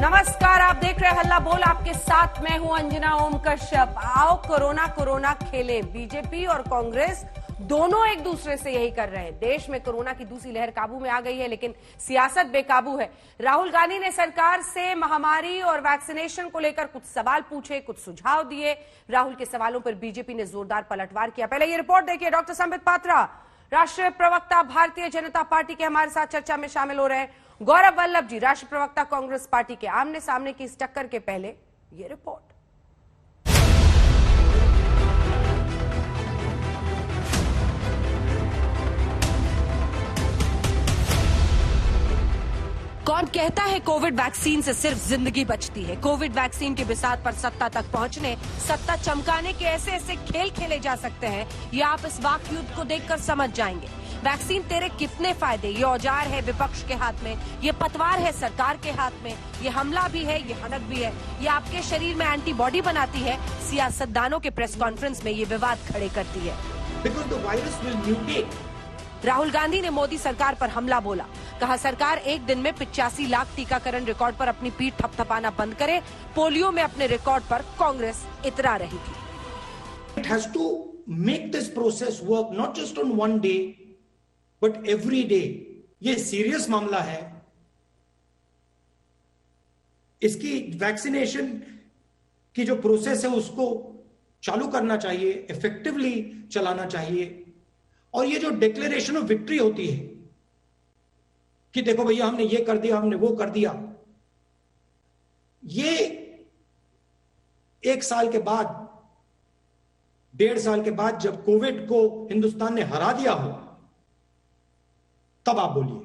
नमस्कार, आप देख रहे हैं हल्ला बोल। आपके साथ मैं हूं अंजना ओम कश्यप। आओ कोरोना खेले। बीजेपी और कांग्रेस दोनों एक दूसरे से यही कर रहे हैं। देश में कोरोना की दूसरी लहर काबू में आ गई है, लेकिन सियासत बेकाबू है। राहुल गांधी ने सरकार से महामारी और वैक्सीनेशन को लेकर कुछ सवाल पूछे, कुछ सुझाव दिए। राहुल के सवालों पर बीजेपी ने जोरदार पलटवार किया। पहले ये रिपोर्ट देखिए। डॉक्टर संबित पात्रा, राष्ट्रीय प्रवक्ता भारतीय जनता पार्टी के, हमारे साथ चर्चा में शामिल हो रहे हैं। गौरव वल्लभ जी, राष्ट्रीय प्रवक्ता कांग्रेस पार्टी के। आमने सामने की इस टक्कर के पहले ये रिपोर्ट। कौन कहता है कोविड वैक्सीन से सिर्फ जिंदगी बचती है? कोविड वैक्सीन के बिसात पर सत्ता तक पहुंचने, सत्ता चमकाने के ऐसे ऐसे खेल खेले जा सकते हैं, ये आप इस वाक युद्ध को देखकर समझ जाएंगे। वैक्सीन तेरे कितने फायदे? ये औजार है विपक्ष के हाथ में, ये पतवार है सरकार के हाथ में, ये हमला भी है, ये हनक भी है, ये आपके शरीर में एंटीबॉडी बनाती है, सियासतदानों के प्रेस कॉन्फ्रेंस में ये विवाद खड़े करती है। Because the virus will mutate. Rahul Gandhi ने मोदी सरकार पर हमला बोला। कहा सरकार एक दिन में 85 लाख टीकाकरण रिकॉर्ड पर अपनी पीठ थपथपाना बंद करे। पोलियो में अपने रिकॉर्ड पर कांग्रेस इतरा रही थी। It has to make this process work not just on one day, but every day. ये सीरियस मामला है। इसकी वैक्सीनेशन की जो प्रोसेस है उसको चालू करना चाहिए, इफेक्टिवली चलाना चाहिए। और ये जो डिक्लेरेशन ऑफ विक्ट्री होती है कि देखो भैया हमने ये कर दिया, हमने वो कर दिया, ये एक साल के बाद, 1.5 साल के बाद जब कोविड को हिंदुस्तान ने हरा दिया हो, तब आप बोलिए।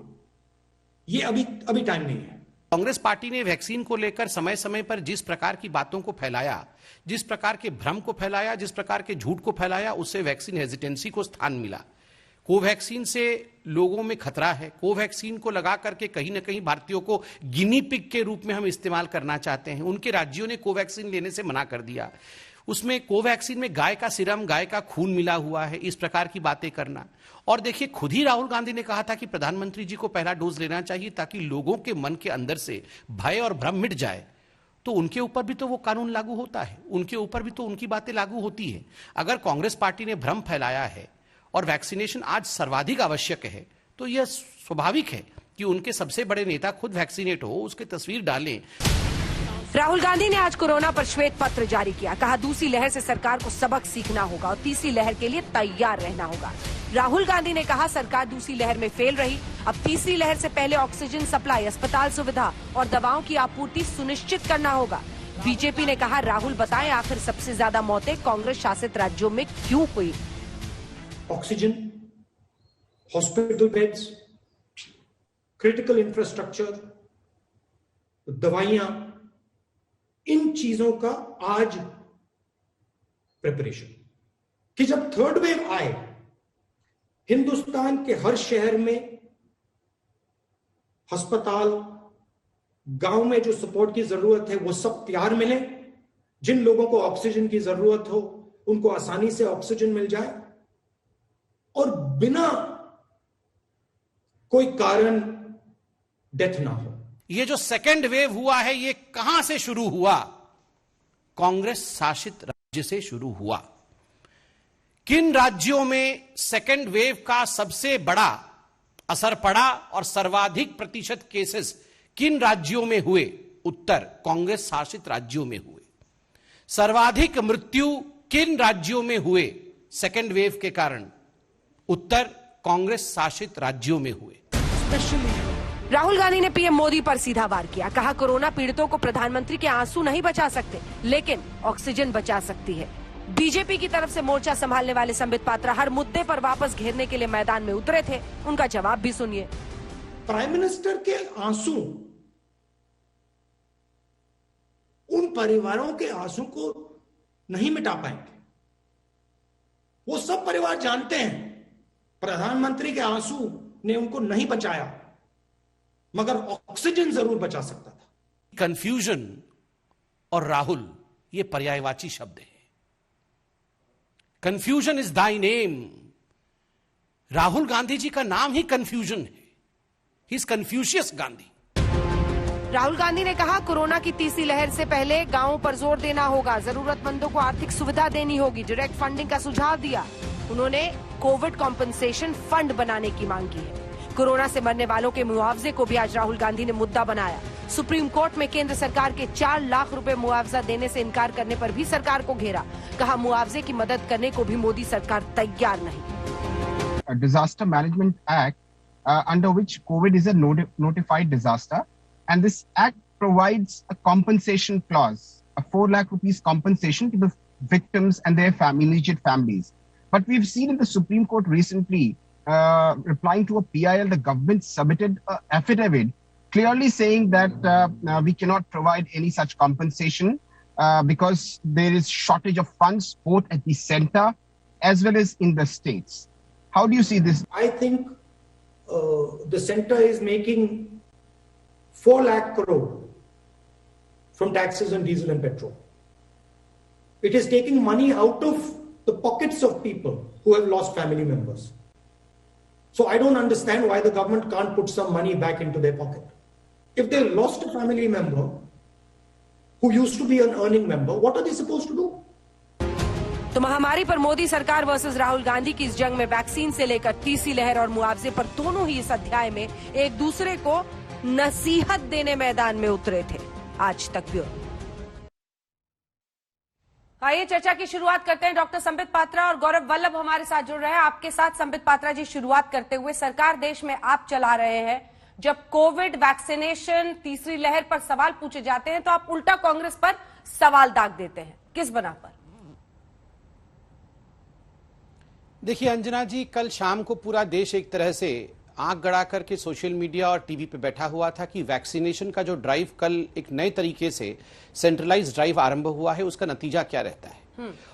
ये अभी टाइम नहीं है। कांग्रेस पार्टी ने वैक्सीन को लेकर समय समय पर जिस प्रकार की बातों को फैलाया, जिस प्रकार के भ्रम को फैलाया, जिस प्रकार के झूठ को फैलाया, उससे वैक्सीन हेजिटेंसी को स्थान मिला। कोवैक्सीन से लोगों में खतरा है। कोवैक्सीन को लगा करके कहीं ना कहीं भारतीयों को गिनी पिग के रूप में हम इस्तेमाल करना चाहते हैं। उनके राज्यों ने कोवैक्सीन लेने से मना कर दिया। उसमें कोवैक्सीन में गाय का सीरम, गाय का खून मिला हुआ है, इस प्रकार की बातें करना। और देखिए, खुद ही राहुल गांधी ने कहा था कि प्रधानमंत्री जी को पहला डोज लेना चाहिए ताकि लोगों के मन के अंदर से भय और भ्रम मिट जाए। तो उनके ऊपर भी तो वो कानून लागू होता है, उनके ऊपर भी तो उनकी बातें लागू होती है। अगर कांग्रेस पार्टी ने भ्रम फैलाया है और वैक्सीनेशन आज सर्वाधिक आवश्यक है, तो यह स्वाभाविक है कि उनके सबसे बड़े नेता खुद वैक्सीनेट हो, उसकी तस्वीर डालें। राहुल गांधी ने आज कोरोना पर श्वेत पत्र जारी किया। कहा दूसरी लहर से सरकार को सबक सीखना होगा और तीसरी लहर के लिए तैयार रहना होगा। राहुल गांधी ने कहा सरकार दूसरी लहर में फेल रही, अब तीसरी लहर से पहले ऑक्सीजन सप्लाई, अस्पताल सुविधा और दवाओं की आपूर्ति सुनिश्चित करना होगा। बीजेपी ने कहा राहुल बताएं आखिर सबसे ज्यादा मौतें कांग्रेस शासित राज्यों में क्यों हुई? Oxygen, hospital beds, critical infrastructure, दवाइयां, इन चीजों का आज प्रिपरेशन कि जब थर्ड वेव आए, हिंदुस्तान के हर शहर में अस्पताल, गांव में जो सपोर्ट की जरूरत है वो सब तैयार मिले। जिन लोगों को ऑक्सीजन की जरूरत हो उनको आसानी से ऑक्सीजन मिल जाए और बिना कोई कारण डेथ ना हो। ये जो सेकेंड वेव हुआ है, ये कहां से शुरू हुआ? कांग्रेस शासित राज्य से शुरू हुआ। किन राज्यों में सेकेंड वेव का सबसे बड़ा असर पड़ा और सर्वाधिक प्रतिशत केसेस किन राज्यों में हुए? उत्तर कांग्रेस शासित राज्यों में हुए। सर्वाधिक मृत्यु किन राज्यों में हुए सेकेंड वेव के कारण? उत्तर कांग्रेस शासित राज्यों में हुए। राहुल गांधी ने पीएम मोदी पर सीधा वार किया। कहा कोरोना पीड़ितों को प्रधानमंत्री के आंसू नहीं बचा सकते, लेकिन ऑक्सीजन बचा सकती है। बीजेपी की तरफ से मोर्चा संभालने वाले संबित पात्रा हर मुद्दे पर वापस घेरने के लिए मैदान में उतरे थे। उनका जवाब भी सुनिए। प्राइम मिनिस्टर के आंसू उन परिवारों के आंसू को नहीं मिटा पाएंगे। वो सब परिवार जानते हैं प्रधानमंत्री के आंसू ने उनको नहीं बचाया, मगर ऑक्सीजन जरूर बचा सकता था। कंफ्यूजन और राहुल ये पर्यायवाची शब्द है। Confusion is thy name. Rahul Gandhi ji का नाम ही कंफ्यूजन है। He is Confucius Gandhi. Rahul Gandhi ने कहा कोरोना की तीसरी लहर से पहले गांवों पर जोर देना होगा, जरूरतमंदों को आर्थिक सुविधा देनी होगी, डायरेक्ट फंडिंग का सुझाव दिया। उन्होंने कोविड कॉम्पनसेशन फंड बनाने की मांग की है। कोरोना से मरने वालों के मुआवजे को भी आज राहुल गांधी ने मुद्दा बनाया। सुप्रीम कोर्ट में केंद्र सरकार के 4 लाख रुपए मुआवजा देने से इनकार करने पर भी सरकार को घेरा। कहा मुआवजे की मदद करने को भी मोदी सरकार तैयार नहीं। Disaster management act under which COVID is a notified disaster, and this act provides a compensation clause, a 4 lakh rupees compensation to the victims and their immediate families. But we've seen in the Supreme Court recently, replying to a PIL, the government submitted an affidavit clearly saying that we cannot provide any such compensation because there is shortage of funds both at the center as well as in the states. How do you see this? I think the center is making 4 lakh crore from taxes on diesel and petrol. It is taking money out of the pockets of people who have lost family members. So I don't understand why the government can't put some money back into their pocket. If they lost a family member who used to be an earning member, what are they supposed to do? तो महामारी पर मोदी सरकार versus Rahul Gandhi की इस जंग में vaccine से लेकर तीसरी लहर और मुआवजे पर दोनों ही इस अध्याय में एक दूसरे को नसीहत देने मैदान में उतरे थे। आज तक ब्यूरो। आइए चर्चा की शुरुआत करते हैं। डॉक्टर संबित पात्रा और गौरव वल्लभ हमारे साथ जुड़ रहे हैं। आपके साथ संबित पात्रा जी, शुरुआत करते हुए सरकार देश में आप चला रहे हैं, जब कोविड वैक्सीनेशन तीसरी लहर पर सवाल पूछे जाते हैं तो आप उल्टा कांग्रेस पर सवाल दाग देते हैं, किस बना पर? देखिए अंजना जी, कल शाम को पूरा देश एक तरह से आंख गड़ा करके सोशल मीडिया और टीवी पे बैठा हुआ था कि वैक्सीनेशन का जो ड्राइव कल एक नए तरीके से सेंट्रलाइज्ड ड्राइव आरंभ हुआ है, उसका नतीजा क्या रहता है।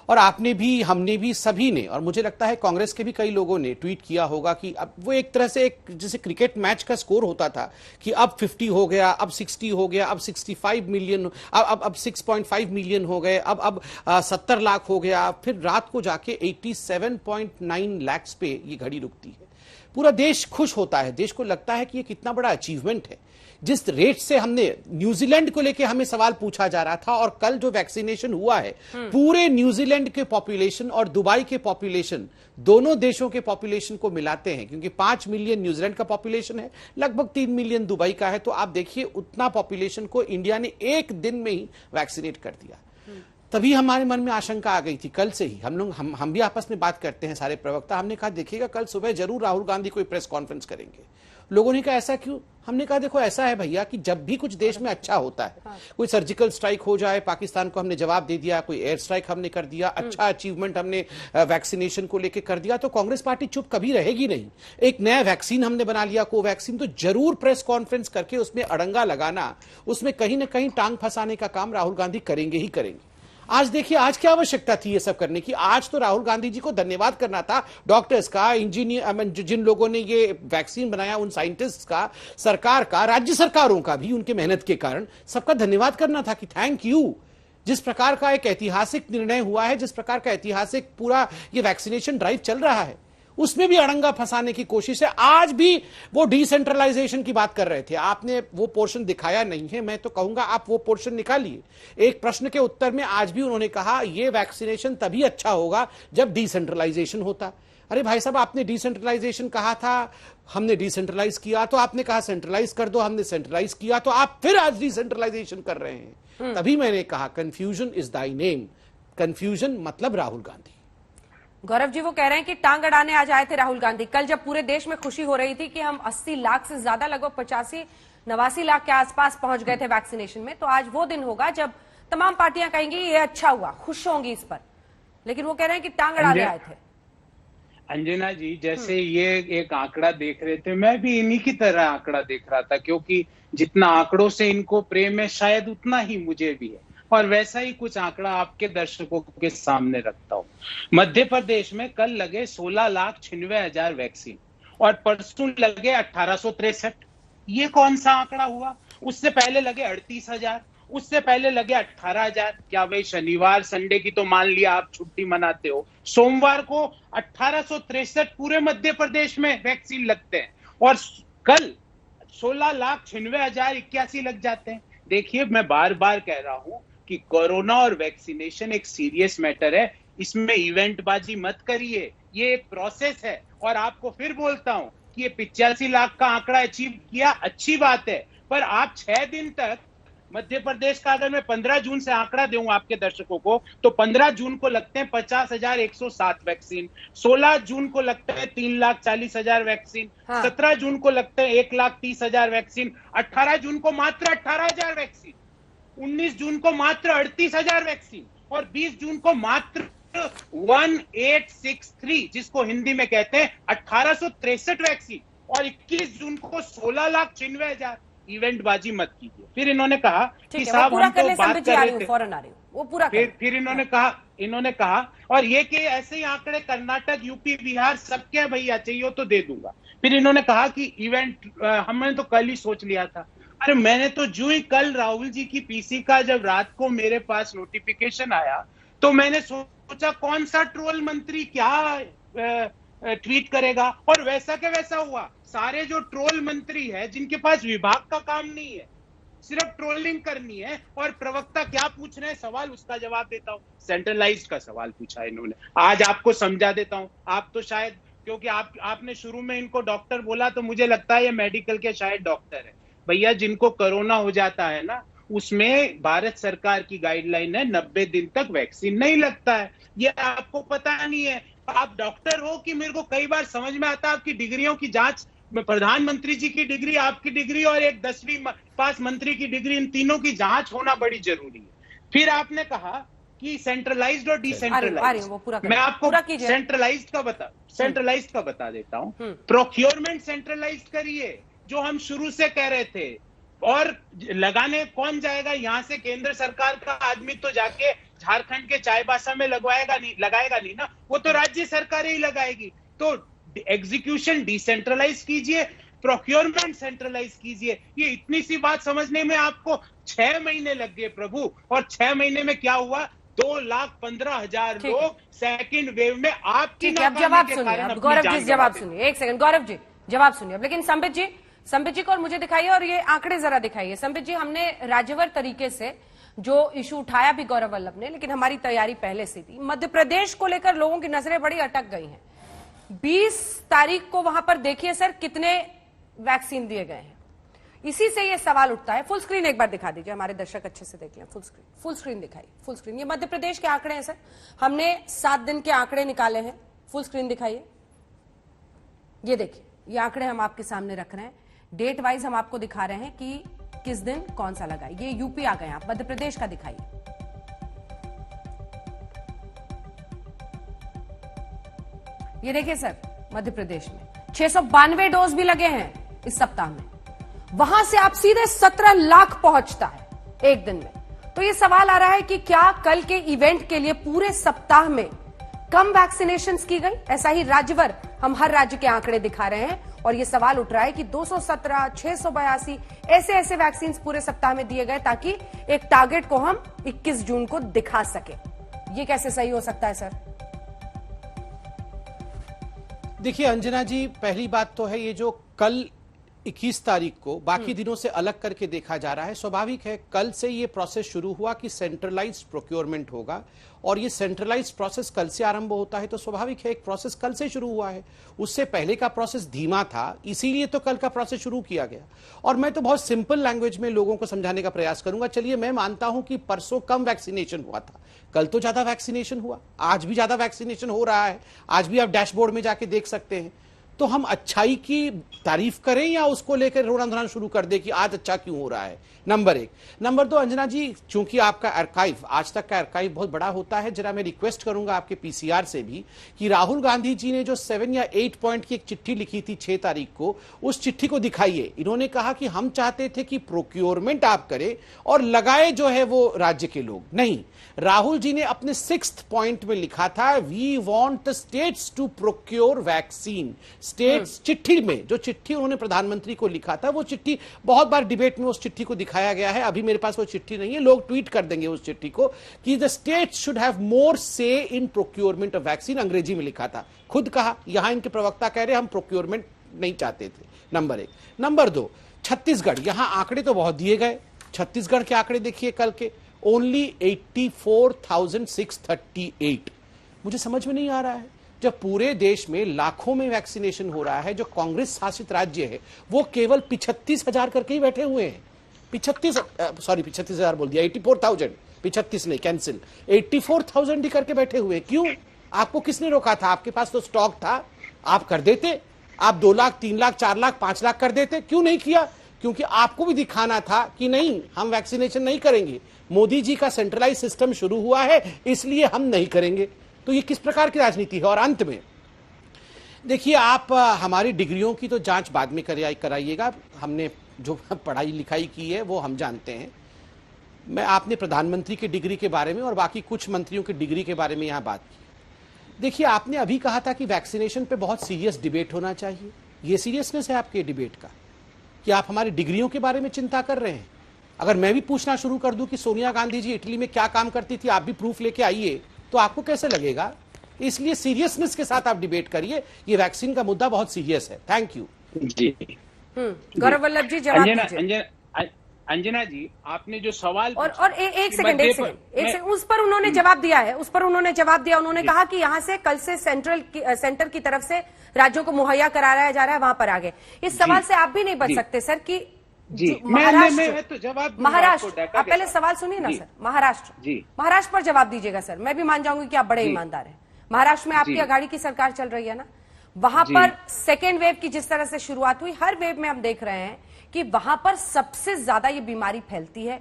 और आपने भी, हमने भी, सभी ने, और मुझे लगता है कांग्रेस के भी कई लोगों ने ट्वीट किया होगा कि अब वो एक तरह से एक जैसे क्रिकेट मैच का स्कोर होता था कि अब 50 हो गया, अब 60 हो गया, अब 65 मिलियन, अब 6.5 मिलियन हो गए, अब 70 लाख हो गया, फिर रात को जाके 87.9 लाख पे ये घड़ी रुकती है। पूरा देश खुश होता है, देश को लगता है कि ये कितना बड़ा अचीवमेंट है। जिस रेट से हमने न्यूजीलैंड को लेके हमें सवाल पूछा जा रहा था, और कल जो वैक्सीनेशन हुआ है, पूरे न्यूजीलैंड के पॉपुलेशन और दुबई के पॉपुलेशन, दोनों देशों के पॉपुलेशन को मिलाते हैं, क्योंकि 5 मिलियन न्यूजीलैंड का पॉपुलेशन है, लगभग 3 मिलियन दुबई का है, तो आप देखिए उतना पॉपुलेशन को इंडिया ने एक दिन में ही वैक्सीनेट कर दिया। तभी हमारे मन में आशंका आ गई थी कल से ही। हम भी आपस में बात करते हैं सारे प्रवक्ता, हमने कहा देखिएगा कल सुबह जरूर राहुल गांधी कोई प्रेस कॉन्फ्रेंस करेंगे। लोगों ने कहा ऐसा क्यों? हमने कहा देखो ऐसा है भैया कि जब भी कुछ देश में अच्छा होता है, कोई सर्जिकल स्ट्राइक हो जाए, पाकिस्तान को हमने जवाब दे दिया, कोई एयर स्ट्राइक हमने कर दिया, अच्छा अचीवमेंट हमने वैक्सीनेशन को लेकर कर दिया, तो कांग्रेस पार्टी चुप कभी रहेगी नहीं। एक नया वैक्सीन हमने बना लिया, कोवैक्सीन, तो जरूर प्रेस कॉन्फ्रेंस करके उसमें अड़ंगा लगाना, उसमें कहीं ना कहीं टांग फंसाने का काम राहुल गांधी करेंगे ही करेंगे। आज देखिए, आज क्या आवश्यकता थी ये सब करने की? आज तो राहुल गांधी जी को धन्यवाद करना था, डॉक्टर्स का, इंजीनियर, जिन लोगों ने ये वैक्सीन बनाया, उन साइंटिस्ट का, सरकार का, राज्य सरकारों का भी, उनके मेहनत के कारण सबका धन्यवाद करना था कि थैंक यू। जिस प्रकार का एक ऐतिहासिक निर्णय हुआ है, जिस प्रकार का ऐतिहासिक पूरा ये वैक्सीनेशन ड्राइव चल रहा है, उसमें भी अड़ंगा फंसाने की कोशिश है। आज भी वो डिसेंट्रलाइजेशन की बात कर रहे थे, आपने वो पोर्शन दिखाया नहीं है, मैं तो कहूंगा आप वो पोर्शन निकालिए। एक प्रश्न के उत्तर में आज भी उन्होंने कहा ये वैक्सीनेशन तभी अच्छा होगा जब डिसेंट्रलाइजेशन होता। अरे भाई साहब, आपने डिसेंट्रलाइजेशन कहा था, हमने डिसेंट्रलाइज किया, तो आपने कहा सेंट्रलाइज कर दो, हमने सेंट्रलाइज किया, तो आप फिर आज डिसेंट्रलाइजेशन कर रहे हैं। तभी मैंने कहा confusion is thy name. Confusion मतलब राहुल गांधी। गौरव जी, वो कह रहे हैं कि टांग अड़ाने आज आए थे राहुल गांधी। कल जब पूरे देश में खुशी हो रही थी कि हम 80 लाख से ज्यादा, लगभग 85-89 लाख के आसपास पहुंच गए थे वैक्सीनेशन में, तो आज वो दिन होगा जब तमाम पार्टियां कहेंगी ये अच्छा हुआ, खुश होंगी इस पर। लेकिन वो कह रहे हैं कि टांग अड़ाने आए थे। अंजना जी, जैसे ये एक आंकड़ा देख रहे थे, मैं भी इन्हीं की तरह आंकड़ा देख रहा था, क्योंकि जितना आंकड़ों से इनको प्रेम है शायद उतना ही मुझे भी है, और वैसा ही कुछ आंकड़ा आपके दर्शकों के सामने रखता हूं। मध्य प्रदेश में कल लगे 16,96,000 वैक्सीन और परसों लगे 1863। ये कौन सा आंकड़ा हुआ? उससे पहले लगे 38,000, उससे पहले लगे 18,000। क्या भाई शनिवार संडे की तो मान लिया आप छुट्टी मनाते हो, सोमवार को 1863 पूरे मध्य प्रदेश में वैक्सीन लगते हैं। और कल 16,96,081 लग जाते हैं। देखिए, मैं बार बार कह रहा हूं कि कोरोना और वैक्सीनेशन एक सीरियस मैटर है, इसमें इवेंटबाजी मत करिए, ये एक प्रोसेस है। और आपको फिर बोलता हूं कि ये 85 लाख का आंकड़ा अचीव किया, अच्छी बात है, पर आप 6 दिन तक मध्य प्रदेश का, अगर मैं 15 जून से आंकड़ा दूं आपके दर्शकों को, तो 15 जून को लगते हैं 50,107 वैक्सीन, 16 जून को लगते हैं 3,40,000 वैक्सीन, हाँ। 17 जून को लगते हैं 1,30,000 वैक्सीन, 18 जून को मात्र 18,000 वैक्सीन, 19 जून को मात्र 38,000 वैक्सीन और 20 जून को मात्र 1863, जिसको हिंदी में कहते हैं 1863 वैक्सीन, और 21 जून को 16,96,000। इवेंट बाजी मत कीजिए। फिर इन्होंने कहा कि साहब हम तो बात कर रहे थे, फौरन आ रही हूँ, वो पूरा फिर इन्होंने कहा और ये कि ऐसे ही आंकड़े कर्नाटक, यूपी, बिहार सबके भैया, चाहिए तो दे दूंगा। फिर इन्होंने कहा कि इवेंट हमने तो कल ही सोच लिया था। अरे मैंने तो जो ही कल राहुल जी की पीसी का जब रात को मेरे पास नोटिफिकेशन आया तो मैंने सोचा कौन सा ट्रोल मंत्री क्या ट्वीट करेगा, और वैसा के वैसा हुआ। सारे जो ट्रोल मंत्री है जिनके पास विभाग का काम नहीं है, सिर्फ ट्रोलिंग करनी है, और प्रवक्ता क्या पूछ रहे हैं सवाल, उसका जवाब देता हूं। सेंट्रलाइज्ड का सवाल पूछा इन्होंने, आज आपको समझा देता हूं। आप तो शायद, क्योंकि आपने शुरू में इनको डॉक्टर बोला तो मुझे लगता है ये मेडिकल के शायद डॉक्टर है। भैया, जिनको कोरोना हो जाता है ना, उसमें भारत सरकार की गाइडलाइन है 90 दिन तक वैक्सीन नहीं लगता है। ये आपको पता नहीं है। आप डॉक्टर हो कि मेरे को कई बार समझ में आता है आपकी डिग्रियों की जांच, प्रधानमंत्री जी की डिग्री, आपकी डिग्री और एक 10वीं पास मंत्री की डिग्री, इन तीनों की जांच होना बड़ी जरूरी है। फिर आपने कहा कि सेंट्रलाइज्ड और डिसेंट्रलाइज्ड, मैं आपको सेंट्रलाइज्ड का बता देता हूं। प्रोक्योरमेंट सेंट्रलाइज्ड करिए, जो हम शुरू से कह रहे थे, और लगाने कौन जाएगा यहां से? केंद्र सरकार का आदमी तो जाके झारखंड के चाईबासा में लगाएगा नहीं ना, वो तो राज्य सरकारें ही लगाएगी। तो एग्जीक्यूशन डिसेंट्रलाइज कीजिए, प्रोक्योरमेंट सेंट्रलाइज कीजिए। ये इतनी सी बात समझने में आपको 6 महीने लग गए प्रभु, और 6 महीने में क्या हुआ? 2,15,000 लोग सेकंड वेव में आपकी जवाब सुनिए। गौरव जी जवाब सुनिए, एक सेकंड गौरव जी जवाब सुनिए। लेकिन संबित जी को और मुझे दिखाइए और ये आंकड़े जरा दिखाइए। संबित जी, हमने राज्यवर तरीके से जो इशू उठाया भी गौरव वल्लभ ने, लेकिन हमारी तैयारी पहले से थी। मध्य प्रदेश को लेकर लोगों की नजरें बड़ी अटक गई हैं। 20 तारीख को वहां पर देखिए सर कितने वैक्सीन दिए गए हैं। इसी से ये सवाल उठता है। फुल स्क्रीन एक बार दिखा दीजिए, हमारे दर्शक अच्छे से देख लें। फुल स्क्रीन दिखाइए, फुल स्क्रीन। ये मध्य प्रदेश के आंकड़े हैं सर, हमने 7 दिन के आंकड़े निकाले हैं। फुल स्क्रीन दिखाइए, ये देखिए, ये आंकड़े हम आपके सामने रख रहे हैं। डेट वाइज हम आपको दिखा रहे हैं कि किस दिन कौन सा लगा। ये यूपी आ गए, आप मध्य प्रदेश का दिखाइए। ये देखिए सर, मध्य प्रदेश में 692 डोज भी लगे हैं इस सप्ताह में। वहां से आप सीधे 17 लाख पहुंचता है एक दिन में। तो ये सवाल आ रहा है कि क्या कल के इवेंट के लिए पूरे सप्ताह में कम वैक्सीनेशन की गई? ऐसा ही राज्यवर हम हर राज्य के आंकड़े दिखा रहे हैं और ये सवाल उठ रहा है कि 217, 682 ऐसे वैक्सीन पूरे सप्ताह में दिए गए ताकि एक टारगेट को हम 21 जून को दिखा सके। ये कैसे सही हो सकता है सर? देखिए अंजना जी, पहली बात तो है ये जो कल 21 तारीख को बाकी दिनों से अलग करके देखा जा रहा है। स्वाभाविक है, कल से ये प्रोसेस शुरू हुआ कि सेंट्रलाइज्ड प्रोक्योरमेंट होगा और ये सेंट्रलाइज्ड प्रोसेस कल से आरंभ होता है, तो स्वाभाविक है एक प्रोसेस कल से शुरू हुआ है। उससे पहले का प्रोसेस धीमा था, इसीलिए तो कल का प्रोसेस शुरू किया गया। और मैं तो बहुत सिंपल लैंग्वेज में लोगों को समझाने का प्रयास करूंगा। चलिए, मैं मानता हूं कि परसों कम वैक्सीनेशन हुआ था, कल तो ज्यादा वैक्सीनेशन हुआ, आज भी ज्यादा वैक्सीनेशन हो रहा है। आज भी आप डैशबोर्ड में जाके देख सकते हैं। तो हम अच्छाई की तारीफ करें या उसको लेकर रोना धोना शुरू कर दे कि आज अच्छा क्यों हो रहा है? नंबर 1। नंबर 2, अंजना जी, चूंकि आपका आर्काइव, आज तक का आर्काइव बहुत बड़ा होता है, जरा मैं रिक्वेस्ट करूंगा आपके पीसीआर से भी कि राहुल गांधी जी ने जो 7 या 8 पॉइंट की एक चिट्ठी लिखी थी 6 तारीख को, उस चिट्ठी को दिखाइए। इन्होंने कहा कि हम चाहते थे कि प्रोक्योरमेंट आप करें और लगाए जो है वो राज्य के लोग नहीं। राहुल जी ने अपने 6th पॉइंट में लिखा था, we want the states to procure vaccine. States, चिट्ठी में जो चिट्ठी उन्होंने प्रधानमंत्री को लिखा था, वो चिट्ठी बहुत बार डिबेट में उस चिट्ठी को दिखाया गया है। अभी मेरे पास वो चिट्ठी नहीं है, लोग ट्वीट कर देंगे उस चिट्ठी को कि the states should have more से इन प्रोक्योरमेंट ऑफ वैक्सीन, अंग्रेजी में लिखा था। खुद कहा, यहां इनके प्रवक्ता कह रहे हम प्रोक्योरमेंट नहीं चाहते थे। नंबर 1। नंबर 2, छत्तीसगढ़, यहां आंकड़े तो बहुत दिए गए, छत्तीसगढ़ के आंकड़े देखिए कल के, ओनली 84,638। मुझे समझ में नहीं आ रहा है, जब पूरे देश में लाखों में वैक्सीनेशन हो रहा है, जो कांग्रेस शासित राज्य है वो केवल 35,000 करके ही बैठे हुए हैं। 35,000 बोल दिया, 84,000, 35 नहीं, कैंसिल, 84,000 ही करके बैठे हुए। क्यों? आपको किसने रोका था? आपके पास तो स्टॉक था, आप कर देते, आप 2 लाख, 3 लाख, 4 लाख, 5 लाख कर देते। क्यों नहीं किया? क्योंकि आपको भी दिखाना था कि नहीं, हम वैक्सीनेशन नहीं करेंगे, मोदी जी का सेंट्रलाइज सिस्टम शुरू हुआ है इसलिए हम नहीं करेंगे। तो ये किस प्रकार की राजनीति है? और अंत में देखिए, आप हमारी डिग्रियों की तो जांच बाद में कराइएगा, हमने जो पढ़ाई लिखाई की है वो हम जानते हैं। मैं आपने प्रधानमंत्री की डिग्री के बारे में और बाकी कुछ मंत्रियों की डिग्री के बारे में यहां बात की। देखिए, आपने अभी कहा था कि वैक्सीनेशन पे बहुत सीरियस डिबेट होना चाहिए। ये सीरियसनेस है आपके डिबेट का कि आप हमारी डिग्रियों के बारे में चिंता कर रहे हैं? अगर मैं भी पूछना शुरू कर दूं कि सोनिया गांधी जी इटली में क्या काम करती थी, आप भी प्रूफ लेके आइए, तो आपको कैसे लगेगा? इसलिए सीरियसनेस के साथ आप डिबेट करिए। ये वैक्सीन का मुद्दा बहुत सीरियस है। थैंक यू जी। गौरव वल्लभ जी, जवाब दीजिए। अंजना जी, आपने जो सवाल और एक सेकंड, उस पर उन्होंने जवाब दिया है, उन्होंने कहा कि यहाँ से कल से सेंटर की तरफ से राज्यों को मुहैया कराया जा रहा है, वहां पर आगे। इस सवाल से आप भी नहीं बच सकते सर कि महाराष्ट्र, आप पहले सवाल सुनिए ना सर। महाराष्ट्र पर जवाब दीजिएगा सर। मैं भी मान जाऊंगी कि आप बड़े ईमानदार हैं। महाराष्ट्र में आपकी आघाड़ी की सरकार चल रही है ना, वहां पर सेकेंड वेव की जिस तरह से शुरुआत हुई, हर वेव में हम देख रहे हैं कि वहां पर सबसे ज्यादा ये बीमारी फैलती है,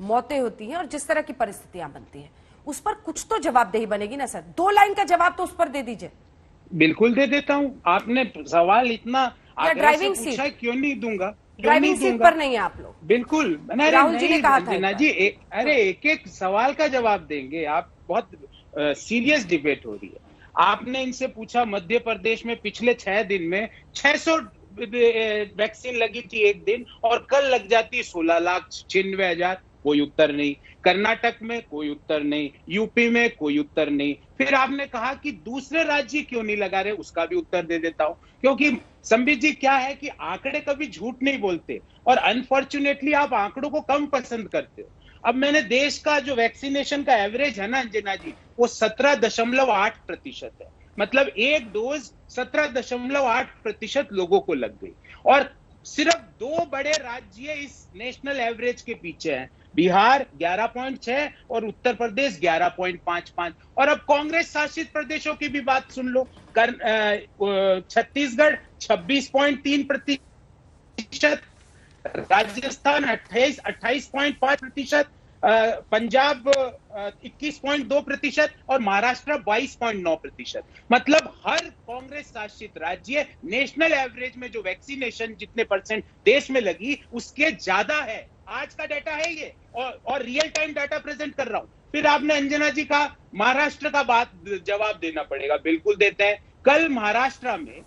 मौतें होती हैं और जिस तरह की परिस्थितियां बनती हैं, उस पर कुछ तो जवाबदेही बनेगी ना सर। 2 लाइन का जवाब तो उस पर दे दीजिए। बिल्कुल दे देता हूं। आपने सवाल इतना ड्राइविंग सीट, क्यों नहीं दूंगा? ड्राइविंग सीट पर नहीं है आप लोग। बिल्कुल, राहुल जी ने कहा था जी, अरे एक सवाल का जवाब देंगे आप? बहुत सीरियस डिबेट हो रही है। आपने इनसे पूछा मध्य प्रदेश में पिछले 6 दिन में 600 वैक्सीन लगी थी एक दिन, और कल लग जाती 16,96,000। कोई उत्तर नहीं। कर्नाटक में कोई उत्तर नहीं, यूपी में कोई उत्तर नहीं। फिर आपने कहा कि दूसरे राज्य क्यों नहीं लगा रहे, उसका भी उत्तर दे देता हूं। क्योंकि संबित जी, क्या है कि आंकड़े कभी झूठ नहीं बोलते, और अनफॉर्चुनेटली आप आंकड़ों को कम पसंद करते हो। अब मैंने देश का जो वैक्सीनेशन का एवरेज है ना अंजना जी, वो 17.8% है। मतलब एक डोज 17.8% लोगों को लग गई, और सिर्फ 2 बड़े राज्य इस नेशनल एवरेज के पीछे हैं। बिहार 11.6 और उत्तर प्रदेश 11.55। और अब कांग्रेस शासित प्रदेशों की भी बात सुन लो। छत्तीसगढ़ 26.3%, राजस्थान 28.5%, पंजाब 21.2% और महाराष्ट्र 22.9%। मतलब हर कांग्रेस शासित राज्य नेशनल एवरेज में जो वैक्सीनेशन जितने परसेंट देश में लगी उसके ज्यादा है। आज का डाटा है ये, और रियल टाइम डाटा प्रेजेंट कर रहा हूं। फिर आपने अंजना जी का महाराष्ट्र का बात जवाब देना पड़ेगा। बिल्कुल देते हैं। कल महाराष्ट्र में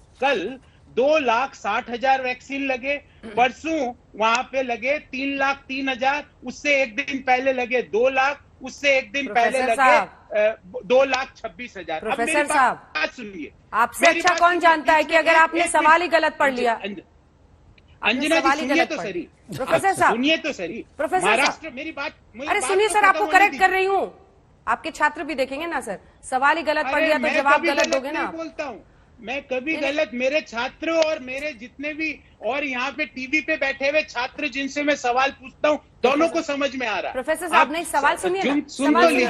2,60,000 वैक्सीन लगे, परसों वहां पे लगे 3,03,000, उससे एक दिन पहले लगे 2 लाख, उससे एक दिन पहले लगे 2,26,000। प्रोफेसर साहब, बात सुनिए, आपसे अच्छा कौन जानता है कि अगर आपने सवाल ही गलत पढ़ लिया? अंजना जी सुनिए तो सही, प्रोफेसर साहब सुनिए तो सही। प्रोफेसर महाराष्ट्र, मेरी बात, अरे सुनिए सर, आपको करेक्ट कर रही हूँ। आपके छात्र भी देखेंगे ना सर। सवाल ही गलत पढ़ लिया तो जवाब गलत दोगे ना। बोलता हूँ मैं कभी गलत। मेरे छात्र और मेरे जितने भी और यहाँ पे टीवी पे बैठे हुए छात्र जिनसे मैं सवाल पूछता हूँ, दोनों को समझ में आ रहा है। प्रोफेसर साहब नहीं, सवाल सुनिए ना।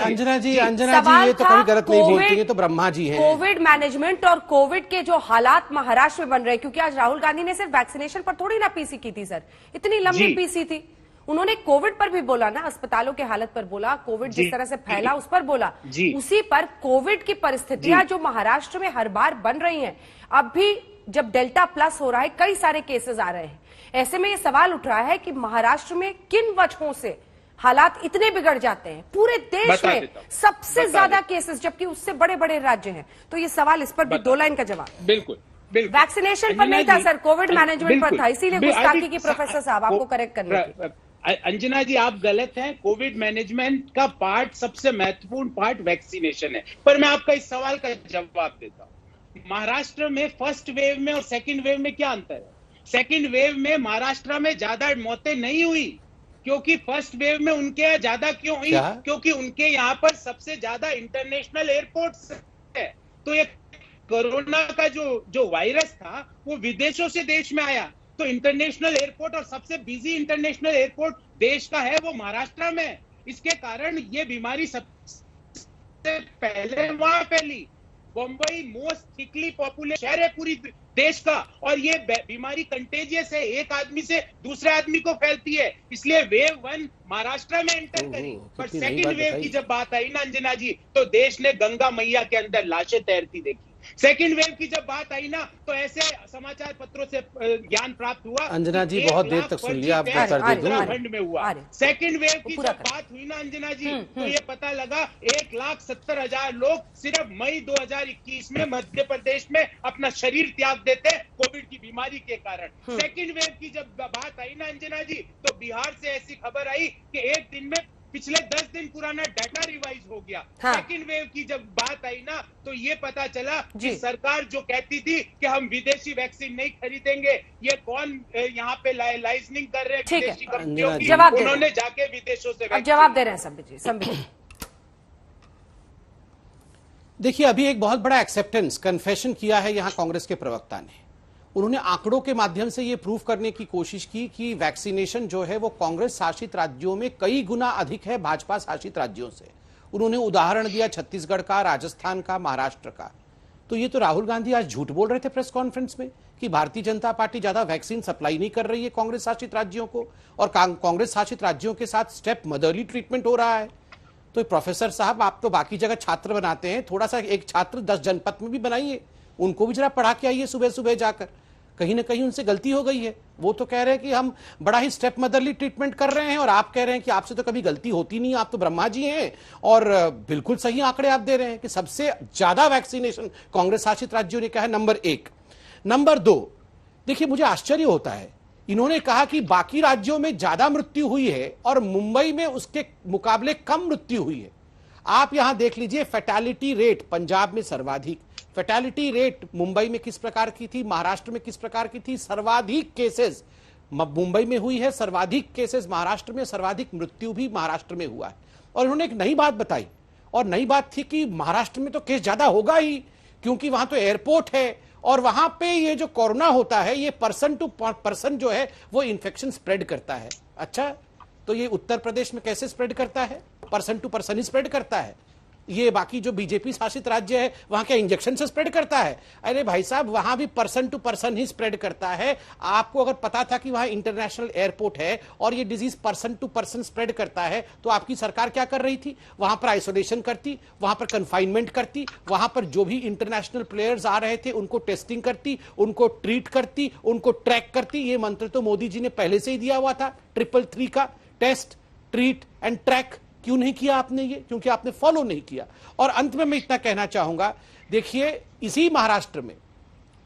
अंजना जी ये तो कभी गलत नहीं बोलती है, तो ब्रह्मा जी हैं। कोविड मैनेजमेंट और कोविड के जो हालात महाराष्ट्र में बन रहे हैं, क्योंकि आज राहुल गांधी ने सिर्फ वैक्सीनेशन पर थोड़ी ना पीसी की थी सर, इतनी लंबी पीसी थी। उन्होंने कोविड पर भी बोला ना, अस्पतालों के हालत पर बोला, कोविड जिस तरह से फैला उस पर बोला। उसी पर कोविड की परिस्थितियां जो महाराष्ट्र में हर बार बन रही हैं, अब भी जब डेल्टा प्लस हो रहा है, कई सारे केसेस आ रहे हैं, ऐसे में ये सवाल उठ रहा है कि महाराष्ट्र में किन वजहों से हालात इतने बिगड़ जाते हैं। पूरे देश में सबसे ज्यादा केसेस, जबकि उससे बड़े बड़े राज्य हैं। तो ये सवाल, इस पर भी 2 लाइन का जवाब। बिल्कुल, वैक्सीनेशन पर नहीं था सर, कोविड मैनेजमेंट पर था, इसीलिए गुस्ताखी की प्रोफेसर साहब आपको करेक्ट करने की। अंजना जी आप गलत हैं। कोविड मैनेजमेंट का पार्ट, सबसे महत्वपूर्ण पार्ट वैक्सीनेशन है। पर मैं आपका इस सवाल का जवाब देता हूं। महाराष्ट्र में फर्स्ट वेव में और सेकंड वेव में क्या अंतर है? सेकंड वेव में महाराष्ट्र में ज्यादा मौतें नहीं हुई, क्योंकि फर्स्ट वेव में उनके यहाँ ज्यादा क्यों हुई? क्योंकि उनके यहाँ पर सबसे ज्यादा इंटरनेशनल एयरपोर्ट्स है। तो ये कोरोना का जो वायरस था वो विदेशों से देश में आया, तो इंटरनेशनल एयरपोर्ट और सबसे बिजी इंटरनेशनल एयरपोर्ट देश का है वो महाराष्ट्र में। इसके कारण ये बीमारी सबसे पहले वहां फैली। मुंबई मोस्ट थिकली पॉपुलेटेड शहर है पूरी देश का, और ये बीमारी कंटेजियस है, एक आदमी से दूसरे आदमी को फैलती है, इसलिए वेव 1 महाराष्ट्र में एंटर करी। पर सेकंड वेव की जब बात आई ना अंजना जी, तो देश ने गंगा मैया के अंदर लाशें तैरती देखी। सेकंड वेव की जब बात आई ना, तो ऐसे समाचार पत्रों से ज्ञान प्राप्त हुआ। अंजना जी बहुत देर तक सुन लिया, आप उत्तराखंड में हुआ। सेकंड वेव की जब बात हुई ना अंजना जी, तो ये पता लगा 1,70,000 लोग सिर्फ मई 2021 में मध्य प्रदेश में अपना शरीर त्याग देते कोविड की बीमारी के कारण। सेकंड वेव की जब बात आई ना अंजना जी, तो बिहार से ऐसी खबर आई कि एक दिन में पिछले 10 दिन पुराना डाटा रिवाइज हो गया। सेकंड वेव की जब बात आई ना, तो ये पता चला कि सरकार जो कहती थी कि हम विदेशी वैक्सीन नहीं खरीदेंगे, ये कौन यहाँ पे लाइसेंसिंग कर रहे हैं विदेशी कंपनियों की, उन्होंने जाके विदेशों से जवाब दे रहे हैं संबित। देखिए, अभी एक बहुत बड़ा एक्सेप्टेंस कन्फेशन किया है यहाँ कांग्रेस के प्रवक्ता ने। उन्होंने आंकड़ों के माध्यम से ये प्रूव करने की कोशिश की कि वैक्सीनेशन जो है वो कांग्रेस शासित राज्यों में कई गुना अधिक है भाजपा शासित राज्यों से। उन्होंने उदाहरण दिया छत्तीसगढ़ का, राजस्थान का, महाराष्ट्र का। तो ये तो राहुल गांधी आज झूठ बोल रहे थे प्रेस कॉन्फ्रेंस में कि भारतीय जनता पार्टी ज्यादा वैक्सीन सप्लाई नहीं कर रही है कांग्रेस शासित राज्यों को, और कांग्रेस शासित राज्यों के साथ स्टेप मदरली ट्रीटमेंट हो रहा है। तो प्रोफेसर साहब, आप तो बाकी जगह छात्र बनाते हैं, थोड़ा सा एक छात्र 10 जनपद में भी बनाइए, उनको भी जरा पढ़ा के आइए सुबह सुबह जाकर। कहीं ना कहीं उनसे गलती हो गई है। वो तो कह रहे हैं कि हम बड़ा ही स्टेप मदरली ट्रीटमेंट कर रहे हैं, और आप कह रहे हैं कि आपसे तो कभी गलती होती नहीं, आप तो ब्रह्मा जी हैं। और बिल्कुल सही आंकड़े आप दे रहे हैं कि सबसे ज्यादा वैक्सीनेशन कांग्रेस शासित राज्यों ने कहा है, नंबर 1। नंबर 2, देखिए मुझे आश्चर्य होता है, इन्होंने कहा कि बाकी राज्यों में ज्यादा मृत्यु हुई है और मुंबई में उसके मुकाबले कम मृत्यु हुई है। आप यहां देख लीजिए, फैटेलिटी रेट पंजाब में सर्वाधिक, फैटेलिटी रेट मुंबई में किस प्रकार की थी, महाराष्ट्र में किस प्रकार की थी, सर्वाधिक केसेस मुंबई में हुई है, सर्वाधिक केसेस महाराष्ट्र में, सर्वाधिक मृत्यु भी महाराष्ट्र में हुआ है। और उन्होंने एक नई बात बताई, और नई बात थी कि महाराष्ट्र में तो केस ज्यादा होगा ही, क्योंकि वहां तो एयरपोर्ट है, और वहां पे ये जो कोरोना होता है ये पर्सन टू पर्सन जो है वो इन्फेक्शन स्प्रेड करता है। अच्छा, तो ये उत्तर प्रदेश में कैसे स्प्रेड करता है? पर्सन टू पर्सन ही स्प्रेड करता है। ये बाकी जो बीजेपी शासित राज्य है वहां क्या इंजेक्शन से स्प्रेड करता है? अरे भाई साहब, वहां भी पर्सन टू पर्सन ही स्प्रेड करता है। आपको अगर पता था कि वहां इंटरनेशनल एयरपोर्ट है और ये disease person to person spread करता है, तो आपकी सरकार क्या कर रही थी? वहां पर आइसोलेशन करती, वहां पर कंफाइनमेंट करती, वहां पर जो भी इंटरनेशनल प्लेयर्स आ रहे थे उनको टेस्टिंग करती, उनको ट्रीट करती, उनको ट्रैक करती। ये मंत्र तो मोदी जी ने पहले से ही दिया हुआ था, 333 का, टेस्ट, ट्रीट एंड ट्रैक। क्यों नहीं किया आपने ये? क्योंकि आपने फॉलो नहीं किया। और अंत में मैं इतना कहना चाहूंगा, देखिए इसी महाराष्ट्र में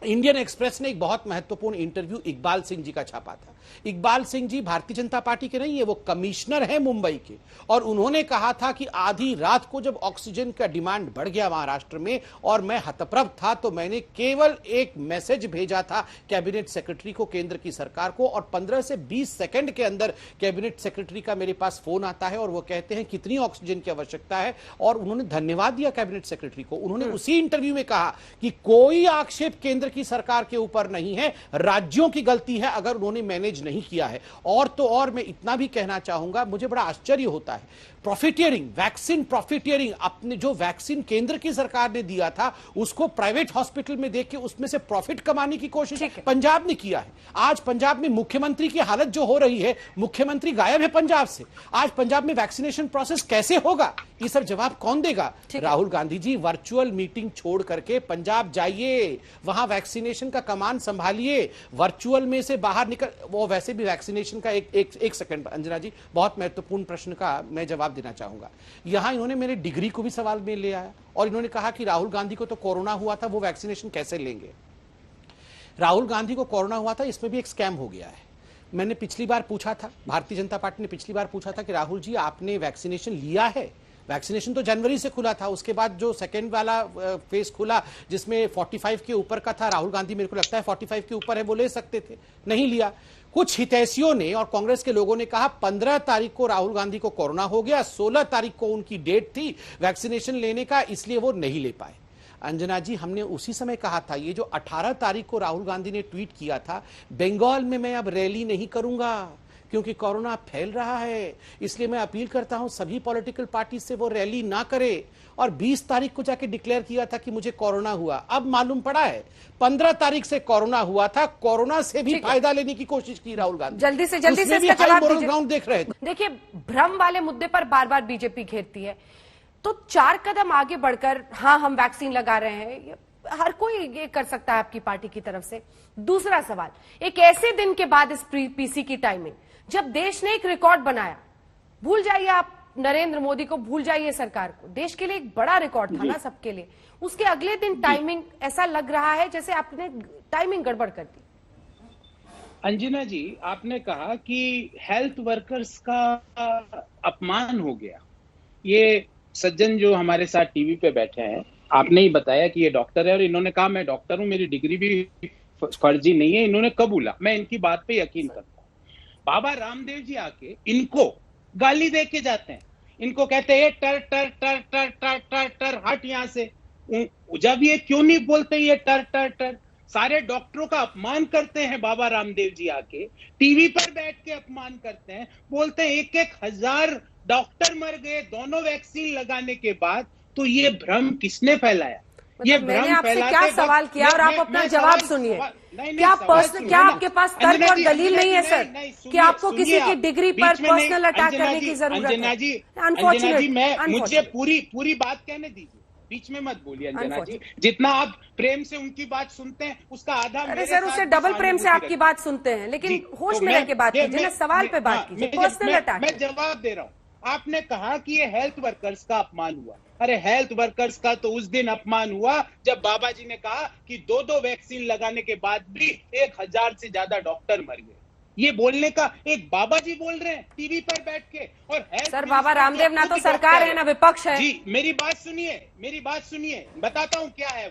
इंडियन एक्सप्रेस ने एक बहुत महत्वपूर्ण इंटरव्यू इकबाल सिंह जी का छापा था। इकबाल सिंह जी भारतीय जनता पार्टी के नहीं है, वो कमिश्नर है मुंबई के, और उन्होंने कहा था कि आधी रात को जब ऑक्सीजन का डिमांड बढ़ गया महाराष्ट्र में और मैं हतप्रभ था, तो मैंने केवल एक मैसेज भेजा था कैबिनेट सेक्रेटरी को, केंद्र की सरकार को, और 15 से 20 सेकंड के अंदर कैबिनेट सेक्रेटरी का मेरे पास फोन आता है और वो कहते हैं कितनी ऑक्सीजन की आवश्यकता है, और उन्होंने धन्यवाद दिया कैबिनेट सेक्रेटरी को। उन्होंने उसी इंटरव्यू में कहा कि कोई आक्षेप केंद्र की सरकार के ऊपर नहीं है, राज्यों की गलती है अगर उन्होंने मैनेज नहीं किया है। और तो और मैं इतना भी कहना चाहूंगा, मुझे बड़ा आश्चर्य होता है, प्रॉफिटियरिंग, वैक्सीन प्रॉफिटियरिंग, अपने जो वैक्सीन केंद्र की सरकार ने दिया था उसको प्राइवेट हॉस्पिटल में देख के उसमें से प्रॉफिट कमाने की कोशिश पंजाब ने किया है। आज पंजाब में मुख्यमंत्री की हालत जो हो रही है, मुख्यमंत्री गायब है पंजाब से। आज पंजाब में वैक्सीनेशन प्रोसेस कैसे होगा, ये सब जवाब कौन देगा? राहुल गांधी जी, वर्चुअल मीटिंग छोड़ करके पंजाब जाइए, वहां वैक्सीनेशन का कमान संभालिए, वर्चुअल में से बाहर निकल। वो वैसे भी वैक्सीनेशन का एक सेकंड अंजना जी, बहुत महत्वपूर्ण प्रश्न का मैं जवाब देना चाहूंगा। यहां इन्होंने मेरे डिग्री को भी सवाल में ले आया और इन्होंने कहा कि राहुल गांधी को तो कोरोना हुआ था, वो वैक्सीनेशन कैसे लेंगे? राहुल गांधी को कोरोना हुआ था, इसमें भी एक स्कैम हो गया है। मैंने पिछली बार पूछा था, भारतीय जनता पार्टी ने पिछली बार पूछा था कि राहुल जी आपने वैक्सीनेशन लिया है? वैक्सीनेशन तो जनवरी से खुला था, उसके बाद जो सेकेंड वाला फेज खुला जिसमें 45 के ऊपर का था, राहुल गांधी मेरे को लगता है 45 के ऊपर है, वो ले सकते थे, नहीं लिया। कुछ हितैषियों ने और कांग्रेस के लोगों ने कहा 15 तारीख को राहुल गांधी को कोरोना हो गया, 16 तारीख को उनकी डेट थी वैक्सीनेशन लेने का, इसलिए वो नहीं ले पाए। अंजना जी, हमने उसी समय कहा था, ये जो 18 तारीख को राहुल गांधी ने ट्वीट किया था, बंगाल में मैं अब रैली नहीं करूंगा क्योंकि कोरोना फैल रहा है, इसलिए मैं अपील करता हूं सभी पॉलिटिकल पार्टी से वो रैली ना करे। और 20 तारीख को जाके डिक्लेयर किया था कि मुझे कोरोना हुआ। अब मालूम पड़ा है 15 तारीख से कोरोना हुआ था, कोरोना से भी फायदा लेने की कोशिश की राहुल गांधी। जल्दी से इसका जवाब दीजिए। ग्राउंड देख रहे थे। देखिए, भ्रम वाले मुद्दे पर बार बार बीजेपी घेरती है, तो 4 कदम आगे बढ़कर हाँ हम वैक्सीन लगा रहे हैं, हर कोई ये कर सकता है आपकी पार्टी की तरफ से। दूसरा सवाल, एक ऐसे दिन के बाद इस पीसी की टाइमिंग जब देश ने एक रिकॉर्ड बनाया, भूल जाइए आप नरेंद्र मोदी को, भूल जाइए सरकार को, देश के लिए एक बड़ा रिकॉर्ड था ना सबके लिए, उसके अगले दिन टाइमिंग ऐसा लग रहा है जैसे आपने टाइमिंग गड़बड़ कर दी। अंजना जी, आपने कहा कि हेल्थ वर्कर्स का अपमान हो गया। ये सज्जन जो हमारे साथ टीवी पे बैठे हैं, आपने ही बताया कि ये डॉक्टर है और इन्होंने कहा मैं डॉक्टर हूं, मेरी डिग्री भी फर्जी नहीं है, इन्होंने कबूला, मैं इनकी बात पे यकीन करता हूं। बाबा रामदेव जी आके इनको गाली दे के जाते हैं, इनको कहते हैं टर टर टर टर टर टर टर, हट यहां से। जब ये क्यों नहीं बोलते ये टर टर टर, सारे डॉक्टरों का अपमान करते हैं बाबा रामदेव जी आके, टीवी पर बैठ के अपमान करते हैं, बोलते हैं 1,000 डॉक्टर मर गए दोनों वैक्सीन लगाने के बाद। तो ये भ्रम किसने फैलाया? ये मैंने आपसे क्या सवाल किया और आप अपना जवाब सुनिए। क्या आपके पास तर्क और दलील नहीं है सर कि आपको किसी की डिग्री पर पर्सनल अटैक करने की जरूरत है? अंजना जी, मुझे पूरी बात कहने दीजिए, बीच में मत बोलिए अंजना जी। जितना आप प्रेम से उनकी बात सुनते हैं उसका आधा। अरे सर, उससे डबल प्रेम से आपकी बात सुनते हैं, लेकिन होश में रह के बात कीजिए ना, सवाल पे बात कीजिए। पर्सनल अटैक मैं जवाब दे रहा हूँ। आपने कहा कि ये हेल्थ वर्कर्स का अपमान हुआ। अरे हेल्थ वर्कर्स का तो उस दिन अपमान हुआ जब बाबा जी ने कहा कि 2 वैक्सीन लगाने के बाद भी 1,000 से ज्यादा डॉक्टर मर गए। ये बोलने का एक बाबा जी बोल रहे हैं टीवी पर बैठ के। और सर, बाबा रामदेव ना तो सरकार है ना विपक्ष है। जी, मेरी बात सुनिए, बताता हूँ क्या है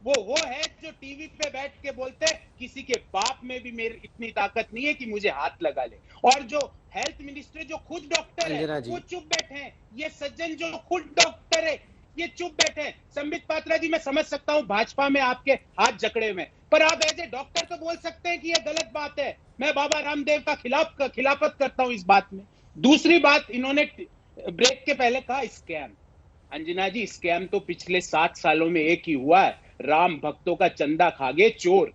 वो है जो टीवी पे बैठ के बोलते हैं किसी के बाप में भी मेरी इतनी ताकत नहीं है कि मुझे हाथ लगा ले। और जो हेल्थ मिनिस्टर जो खुद डॉक्टर है वो चुप बैठे हैं। ये सज्जन जो खुद डॉक्टर है ये चुप बैठे हैं। संबित पात्रा जी, मैं समझ सकता हूँ भाजपा में आपके हाथ जकड़े हुए, पर आप एज ए डॉक्टर तो बोल सकते हैं कि ये गलत बात है। मैं बाबा रामदेव का खिलाफत करता हूँ इस बात में। दूसरी बात, इन्होंने ब्रेक के पहले कहा स्कैम। अंजना जी, स्कैम तो पिछले 7 सालों में एक ही हुआ है, राम भक्तों का चंदा खा गए चोर।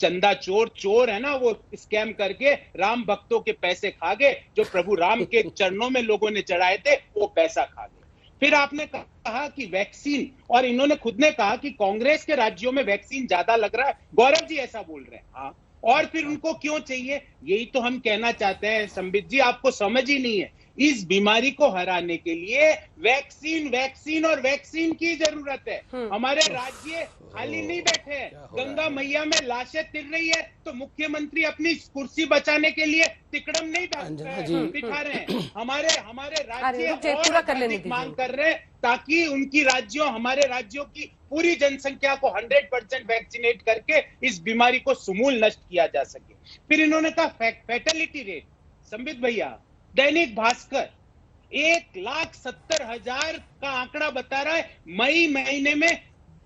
चंदा चोर है ना, वो स्कैम करके राम भक्तों के पैसे खा गए, जो प्रभु राम के चरणों में लोगों ने चढ़ाए थे वो पैसा खा गए। फिर आपने कहा कि वैक्सीन, और इन्होंने खुद ने कहा कि कांग्रेस के राज्यों में वैक्सीन ज्यादा लग रहा है, गौरव जी ऐसा बोल रहे हैं। हाँ, और फिर उनको क्यों चाहिए? यही तो हम कहना चाहते हैं संबित जी, आपको समझ ही नहीं है। इस बीमारी को हराने के लिए वैक्सीन की जरूरत है। हमारे राज्य खाली नहीं बैठे हैं, गंगा मैया में लाशें तिर रही है तो मुख्यमंत्री अपनी कुर्सी बचाने के लिए तिकड़म नहीं बिठा रहे हैं। हमारे राज्य और अधिक मांग कर रहे हैं ताकि उनकी हमारे राज्यों की पूरी जनसंख्या को 100% वैक्सीनेट करके इस बीमारी को समूल नष्ट किया जा सके। फिर इन्होंने कहा फैटेलिटी रेट। संबित भैया, दैनिक भास्कर 1,70,000 का आंकड़ा बता रहा है मई महीने में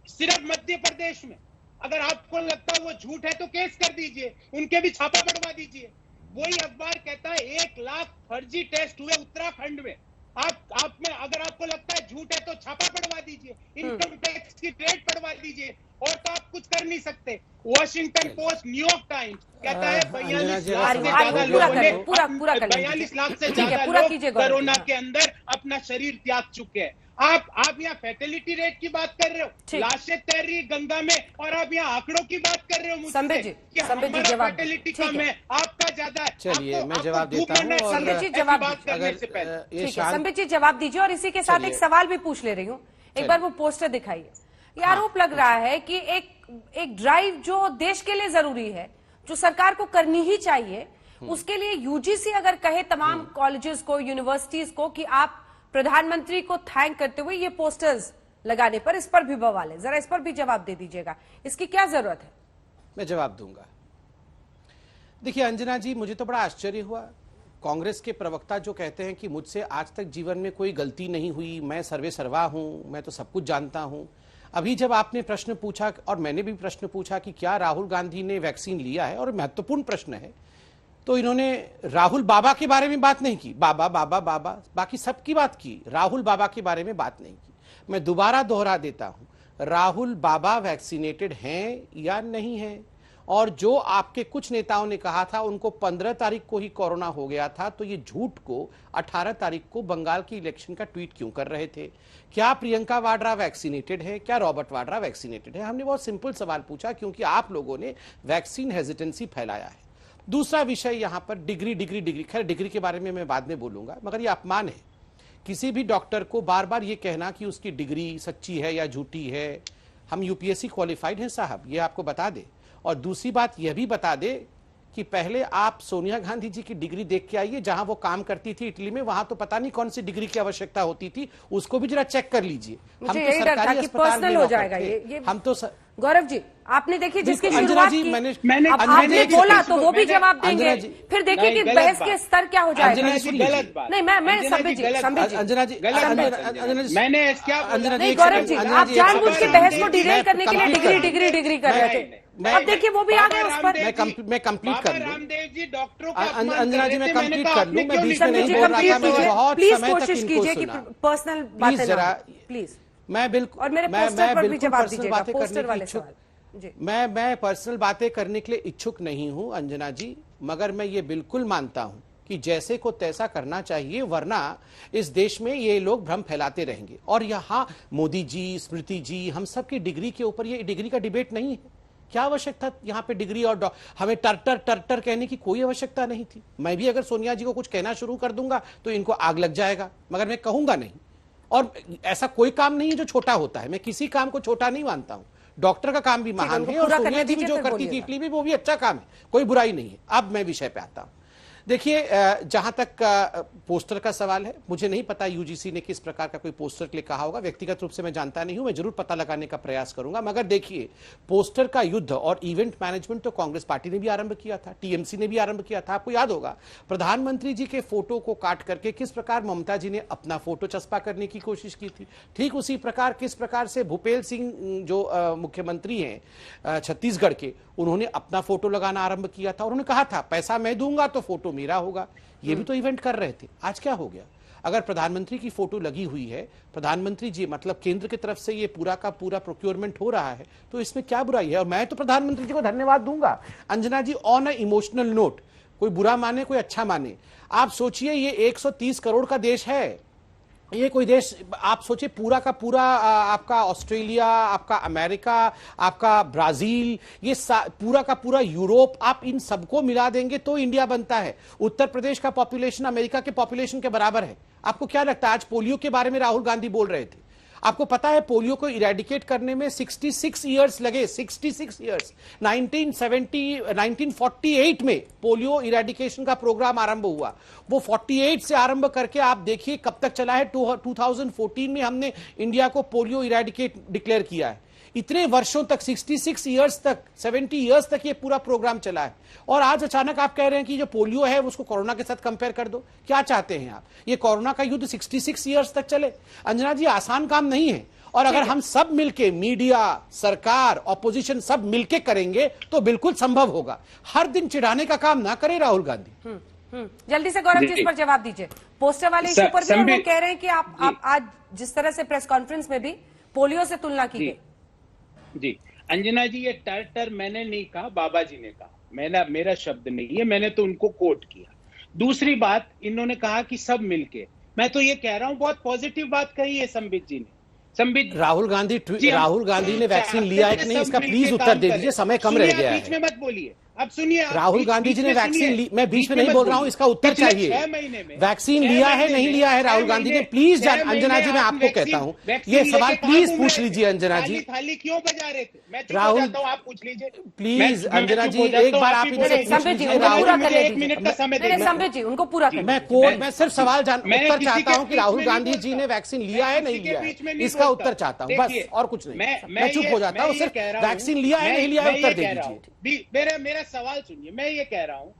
सिर्फ मध्य प्रदेश में। अगर आपको लगता है वो झूठ है तो केस कर दीजिए, उनके भी छापा बढ़वा दीजिए। वही अखबार कहता है 1 लाख फर्जी टेस्ट हुए उत्तराखंड में। आप में अगर आपको लगता है झूठ है तो छापा बढ़वा दीजिए, इनकम टैक्स की रेट बढ़वा दीजिए, और तो आप कुछ कर नहीं सकते। वॉशिंगटन पोस्ट, न्यूयॉर्क टाइम्स कहता है 42 लाख से ज्यादा लोगों ने 42 लाख से ज्यादा लोग कोरोना के अंदर अपना शरीर त्याग चुके हैं। आप यहाँ फैटेलिटी रेट की बात कर रहे हो, लाशें तैर रही गंगा में, और आप यहाँ आंकड़ों की बात कर रहे हो मुझसे कि हमारा फैटेलिटी कम है, आपका ज्यादा है। चलिए, मैं जवाब देता हूँ। संबित जी जवाब संबित जी जवाब दीजिए, और इसी के साथ एक सवाल भी पूछ ले रही हूँ। एक बार वो पोस्टर दिखाइए। ये आरोप लग रहा है कि एक ड्राइव जो देश के लिए जरूरी है, जो सरकार को करनी ही चाहिए, उसके लिए यूजीसी अगर कहे तमाम कॉलेजेस को, यूनिवर्सिटीज को कि आप प्रधानमंत्री को थैंक करते हुए ये पोस्टर्स लगाने पर, इस पर भी बवाल है, जरा इस पर भी जवाब दे दीजिएगा, इसकी क्या जरूरत है? मैं जवाब दूंगा। देखिए अंजना जी, मुझे तो बड़ा आश्चर्य हुआ, कांग्रेस के प्रवक्ता जो कहते हैं कि मुझसे आज तक जीवन में कोई गलती नहीं हुई, मैं सर्वे सर्वा हूं, मैं तो सब कुछ जानता हूं। अभी जब आपने प्रश्न पूछा और मैंने भी प्रश्न पूछा कि क्या राहुल गांधी ने वैक्सीन लिया है, और महत्वपूर्ण प्रश्न है, तो इन्होंने राहुल बाबा के बारे में बात नहीं की। बाबा बाबा बाबा बाकी सबकी बात की, राहुल बाबा के बारे में बात नहीं की। मैं दोबारा दोहरा देता हूं, राहुल बाबा वैक्सीनेटेड हैं या नहीं हैं? और जो आपके कुछ नेताओं ने कहा था उनको 15 तारीख को ही कोरोना हो गया था, तो ये झूठ को 18 तारीख को बंगाल की इलेक्शन का ट्वीट क्यों कर रहे थे? क्या प्रियंका वाड्रा वैक्सीनेटेड है? क्या रॉबर्ट वाड्रा वैक्सीनेटेड है? हमने बहुत सिंपल सवाल पूछा, क्योंकि आप लोगों ने वैक्सीन हेजिटेंसी फैलाया है। दूसरा विषय यहां पर डिग्री डिग्री डिग्री, खैर डिग्री के बारे में मैं बाद में बोलूंगा, मगर यह अपमान है किसी भी डॉक्टर को बार बार ये कहना कि उसकी डिग्री सच्ची है या झूठी है। हम यूपीएससी क्वालिफाइड हैं साहब, ये आपको बता दे। और दूसरी बात यह भी बता दे कि पहले आप सोनिया गांधी जी की डिग्री देख के आइए, जहां वो काम करती थी इटली में, वहां तो पता नहीं कौन सी डिग्री की आवश्यकता होती थी, उसको भी जरा चेक कर लीजिए। हम तो सरकारी अस्पताल में हो जाएगा ये हम तो गौरव जी, आपने देखी जिसकी शुरुआत की, मैंने आपने बोला तो वो भी जवाब देंगे, फिर देखिए कि बहस के स्तर क्या हो जाएगा। नहीं, मैं संबित जी अंजना जी, मैंने क्या नहीं गौरव जी, आप जानबूझ के बहस को डिरेल करने के लिए डिग्री डिग्री डिग्री कर रहे थे। अब देखिए वो भी आ गए उस पर। मैं कंप्लीट कर लूं रामदेव जी, डॉक्टरों का अंजना जी, मैं कंप्लीट कर लूं, मैं बीच में नहीं बोल रहा था, मैंने बहुत प्लीज समय तक कोशिश इनको कीजिए कि सुना। पर्सनल प्लीज बातें जरा, प्लीज। मैं बिल्कुल, और मेरे मैं पोस्टर पर भी बिल्कुल जवाब पर्सनल दीजिएगा, बातें पोस्टर करने वाले की इच्छुक, सवाल जी। मैं पर्सनल बातें करने के लिए इच्छुक नहीं हूं अंजना जी, मगर मैं ये बिल्कुल मानता हूं कि जैसे को तैसा करना चाहिए, वरना इस देश में ये लोग भ्रम फैलाते रहेंगे। और यहाँ मोदी जी, स्मृति जी, हम सब की डिग्री के ऊपर, ये डिग्री का डिबेट नहीं है। क्या आवश्यकता यहाँ पे डिग्री और हमें टर्टर कहने की कोई आवश्यकता नहीं थी। मैं भी अगर सोनिया जी को कुछ कहना शुरू कर दूंगा तो इनको आग लग जाएगा, मगर मैं कहूंगा नहीं। और ऐसा कोई काम नहीं है जो छोटा होता है, मैं किसी काम को छोटा नहीं मानता हूं। डॉक्टर का काम भी महान है, और सोनिया जी भी जो करती थी इटली में, वो भी अच्छा काम है, कोई बुराई नहीं है। अब मैं विषय पे आता हूं। देखिए, जहां तक पोस्टर का सवाल है, मुझे नहीं पता यूजीसी ने किस प्रकार का कोई पोस्टर के लिए कहा होगा, व्यक्तिगत रूप से मैं जानता नहीं हूं, मैं जरूर पता लगाने का प्रयास करूंगा। मगर देखिए, पोस्टर का युद्ध और इवेंट मैनेजमेंट तो कांग्रेस पार्टी ने भी आरंभ किया था, टीएमसी ने भी आरंभ किया था। आपको याद होगा, प्रधानमंत्री जी के फोटो को काट करके किस प्रकार ममता जी ने अपना फोटो चस्पा करने की कोशिश की थी। ठीक उसी प्रकार किस प्रकार से भूपेंद्र सिंह जो मुख्यमंत्री हैं छत्तीसगढ़ के, उन्होंने अपना फोटो लगाना आरंभ किया था। उन्होंने कहा था पैसा मैं दूंगा तो फोटो मेरा होगा। ये भी तो इवेंट कर रहे थे। आज क्या हो गया? अगर प्रधानमंत्री की फोटो लगी हुई है, प्रधानमंत्री जी मतलब केंद्र की तरफ से ये पूरा का पूरा प्रोक्योरमेंट हो रहा है, तो इसमें क्या बुराई है? और मैं तो प्रधानमंत्री जी को धन्यवाद दूंगा अंजना जी, ऑन अ इमोशनल नोट। कोई बुरा माने कोई अच्छा माने, आप सोचिए ये 130 करोड़ का देश है। ये कोई देश, आप सोचिए पूरा का पूरा आपका ऑस्ट्रेलिया, आपका अमेरिका, आपका ब्राजील, ये पूरा का पूरा यूरोप, आप इन सबको मिला देंगे तो इंडिया बनता है। उत्तर प्रदेश का पॉपुलेशन अमेरिका के पॉपुलेशन के बराबर है। आपको क्या लगता है? आज पोलियो के बारे में राहुल गांधी बोल रहे थे। आपको पता है पोलियो को इरेडिकेट करने में 66 इयर्स लगे, 66 इयर्स। 1948 में पोलियो इरेडिकेशन का प्रोग्राम आरंभ हुआ। वो 48 से आरंभ करके आप देखिए कब तक चला है। 2014 में हमने इंडिया को पोलियो इरेडिकेट डिक्लेयर किया है। इतने वर्षों तक, 66 इयर्स तक, 70 इयर्स तक ये पूरा प्रोग्राम चला है। और आज अचानक आप कह रहे हैं कि जो पोलियो है उसको कोरोना के साथ कंपेयर कर दो। क्या चाहते हैं आप? ये कोरोना का युद्ध 66 इयर्स तक चले? अंजना जी, आसान काम नहीं है। और अगर हम सब मिलके, मीडिया, सरकार, ऑपोजिशन, सब मिलके करेंगे तो बिल्कुल संभव होगा। हर दिन चिढ़ाने का काम ना करे राहुल गांधी। जल्दी से गौरव जी इस पर जवाब दीजिए। पोस्टर वाले इशू पर भी वो कह रहे हैं कि आप आज जिस तरह से प्रेस कॉन्फ्रेंस में भी पोलियो से तुलना की गई। जी अंजना जी, ये टर्टर मैंने नहीं कहा, बाबा जी ने कहा, मेरा शब्द नहीं है, मैंने तो उनको कोट किया। दूसरी बात, इन्होंने कहा कि सब मिलके, मैं तो ये कह रहा हूं बहुत पॉजिटिव बात कही है संबित जी ने। संबित राहुल गांधी ने वैक्सीन लिया है कि नहीं, इसका प्लीज उत्तर दे दीजिए, समय कम रह गया है। बीच में मत बोलिए, अब सुनिए, राहुल गांधी जी ने वैक्सीन ली, मैं बीच में नहीं बोल रहा हूं, इसका उत्तर चाहिए। 6 महीने में वैक्सीन लिया है नहीं लिया है राहुल गांधी ने? प्लीज अंजना जी, मैं आपको कहता हूं, ये सवाल प्लीज पूछ लीजिए अंजना जी। थाली क्यों बजा रहे थे? मैं राहुल, आप पूछ लीजिए प्लीज अंजना जी, एक बार आप इनसे पूछ लीजिए। एक मिनट का समय दे, संबित जी उनको पूरा कर, मैं सिर्फ सवाल उत्तर चाहता हूं कि राहुल गांधी जी ने वैक्सीन लिया है नहीं लिया है, इसका उत्तर चाहता हूं, बस, और कुछ नहीं। मैं चुप हो जाता हूं, सिर्फ वैक्सीन लिया है नहीं लिया है उत्तर दे दीजिए। मेरा सवाल सुनिए, मैं ये कह रहा हूं,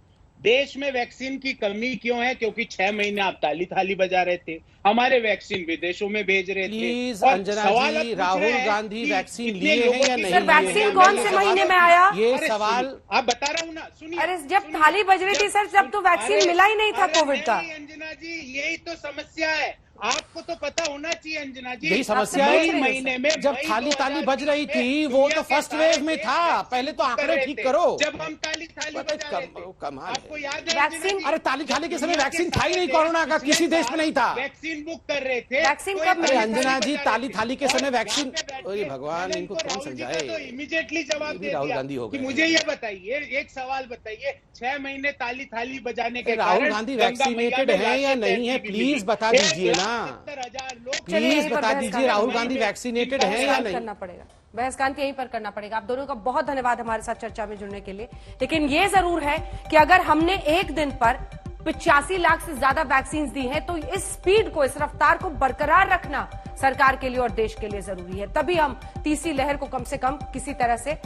देश में वैक्सीन की कमी क्यों है? क्योंकि 6 महीने आप ताली थाली बजा रहे थे, हमारे वैक्सीन विदेशों में भेज रहे थे। प्लीज अंजना जी, राहुल गांधी वैक्सीन लिए हैं या नहीं लिए? वैक्सीन कौन से महीने में आया? ये सवाल आप बता रहा हूँ ना, सुनिए। अरे जब थाली बज रही थी सर, जब तो वैक्सीन मिला ही नहीं था कोविड का। अंजना जी, यही तो समस्या है, आपको तो पता होना चाहिए अंजना जी। यही समस्या है, महीने में जब थाली ताली बज रही थी वो तो फर्स्ट वेव में था, पहले तो आंकड़े ठीक करो। जब हम ताली थाली बजा रहे थे, कमाल आपको याद है वैक्सीन? अरे ताली थाली के समय वैक्सीन था ही नहीं, कोरोना का किसी देश में नहीं था। वैक्सीन बुक कर रहे थे, वैक्सीन कब? अरे अंजना जी, ताली थाली के समय वैक्सीन, अरे भगवान, इनको कौन समझाए? तो इमीडिएटली जवाब दे राहुल दिया गांधी हो कि गए। मुझे ये बताइए, एक सवाल बताइए, 6 महीने ताली थाली बजाने के राहुल गांधी वैक्सीनेटेड है या नहीं है, प्लीज बता दीजिए ना, प्लीज बता दीजिए राहुल गांधी वैक्सीनेटेड है या नहीं? करना पड़ेगा, बहसकांत यहीं पर करना पड़ेगा। आप दोनों का बहुत धन्यवाद हमारे साथ चर्चा में जुड़ने के लिए। लेकिन ये जरूर है कि अगर हमने एक दिन पर 85 लाख से ज्यादा वैक्सीन दी हैं, तो इस स्पीड को, इस रफ्तार को बरकरार रखना सरकार के लिए और देश के लिए जरूरी है। तभी हम तीसरी लहर को कम से कम किसी तरह से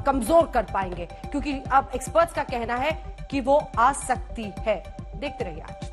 कमजोर कर पाएंगे, क्योंकि अब एक्सपर्ट्स का कहना है कि वो आ सकती है। देखते रहिए आज।